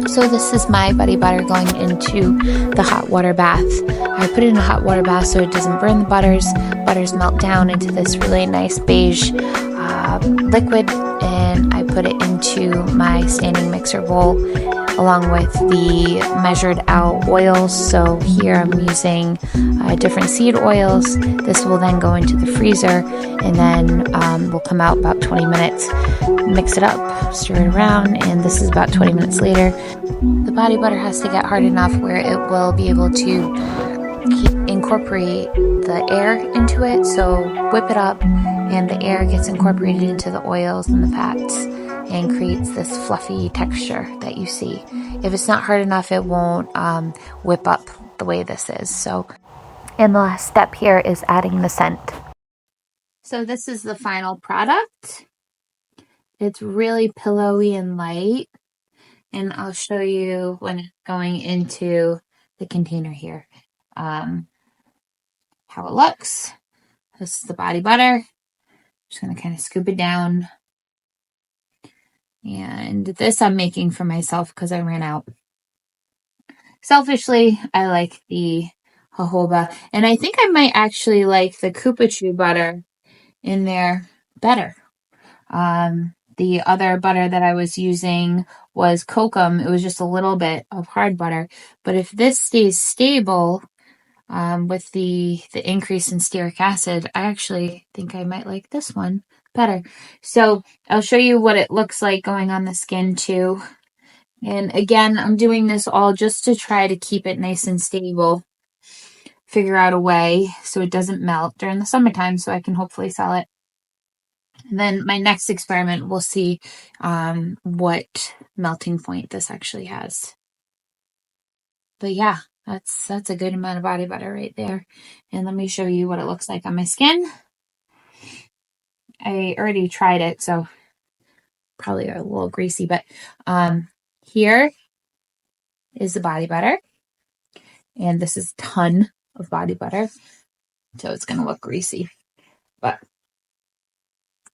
So this is my body butter going into the hot water bath. I put it in a hot water bath so it doesn't burn the butters. Butters melt down into this really nice beige liquid, and I put it into my standing mixer bowl along with the measured out oils. So here I'm using different seed oils. This will then go into the freezer, and then will come out about 20 minutes. Mix it up, stir it around, and this is about 20 minutes later. The body butter has to get hard enough where it will be able to incorporate the air into it. So whip it up, and the air gets incorporated into the oils and the fats and creates this fluffy texture that you see. If it's not hard enough, it won't whip up the way this is. So, and the last step here is adding the scent. So this is the final product. It's really pillowy and light, and I'll show you when it's going into the container here how it looks. This is the body butter. Just going to kind of scoop it down. And this I'm making for myself because I ran out. Selfishly, I like the jojoba, and I think I might actually like the Koopa Chew butter in there better. The other butter that I was using was kokum. It was just a little bit of hard butter. But if this stays stable with the increase in stearic acid, I actually think I might like this one better. So I'll show you what it looks like going on the skin too. And again, I'm doing this all just to try to keep it nice and stable. Figure out a way so it doesn't melt during the summertime so I can hopefully sell it. And then my next experiment, we'll see what melting point this actually has. But yeah, that's a good amount of body butter right there. And let me show you what it looks like on my skin. I already tried it, so probably a little greasy, but here is the body butter. And this is a ton of body butter, so it's going to look greasy. But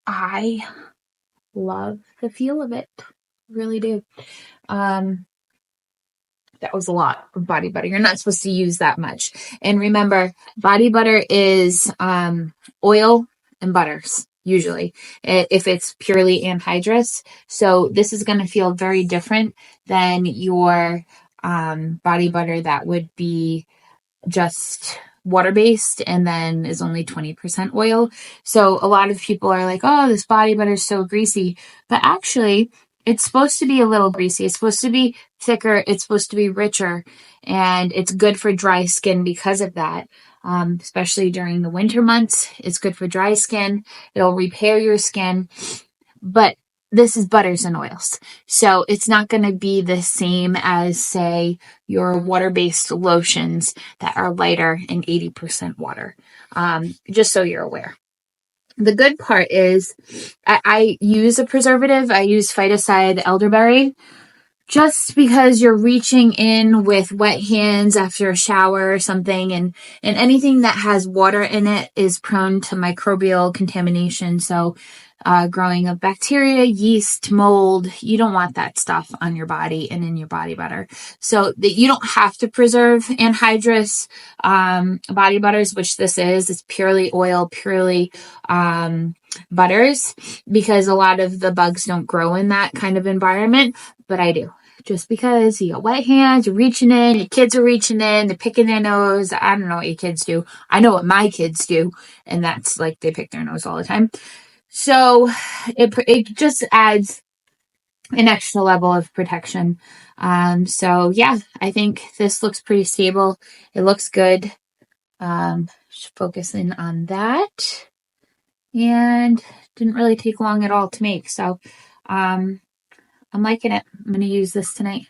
I love the feel of it. Really do. That was a lot of body butter. You're not supposed to use that much. And remember, body butter is oil and butters, usually, if it's purely anhydrous. So this is going to feel very different than your body butter that would be just water-based and then is only 20% oil. So a lot of people are like, oh, this body butter is so greasy. But actually, it's supposed to be a little greasy. It's supposed to be thicker. It's supposed to be richer. And it's good for dry skin because of that. Especially during the winter months. It's good for dry skin. It'll repair your skin. But this is butters and oils. So it's not going to be the same as, say, your water-based lotions that are lighter and 80% water. Just so you're aware. The good part is I use a preservative. I use Phytocide elderberry just because you're reaching in with wet hands after a shower or something, and anything that has water in it is prone to microbial contamination. So growing of bacteria, yeast, mold, you don't want that stuff on your body and in your body butter. So that you don't have to preserve anhydrous body butters, which this is. It's purely oil, purely butters, because a lot of the bugs don't grow in that kind of environment, but I do. Just because you got wet hands, you're reaching in, your kids are reaching in, they're picking their nose. I don't know what your kids do. I know what my kids do, and that's like they pick their nose all the time. So it just adds an extra level of protection. So yeah, I think this looks pretty stable. It looks good. Just focusing on that. And didn't really take long at all to make. So I'm liking it. I'm going to use this tonight.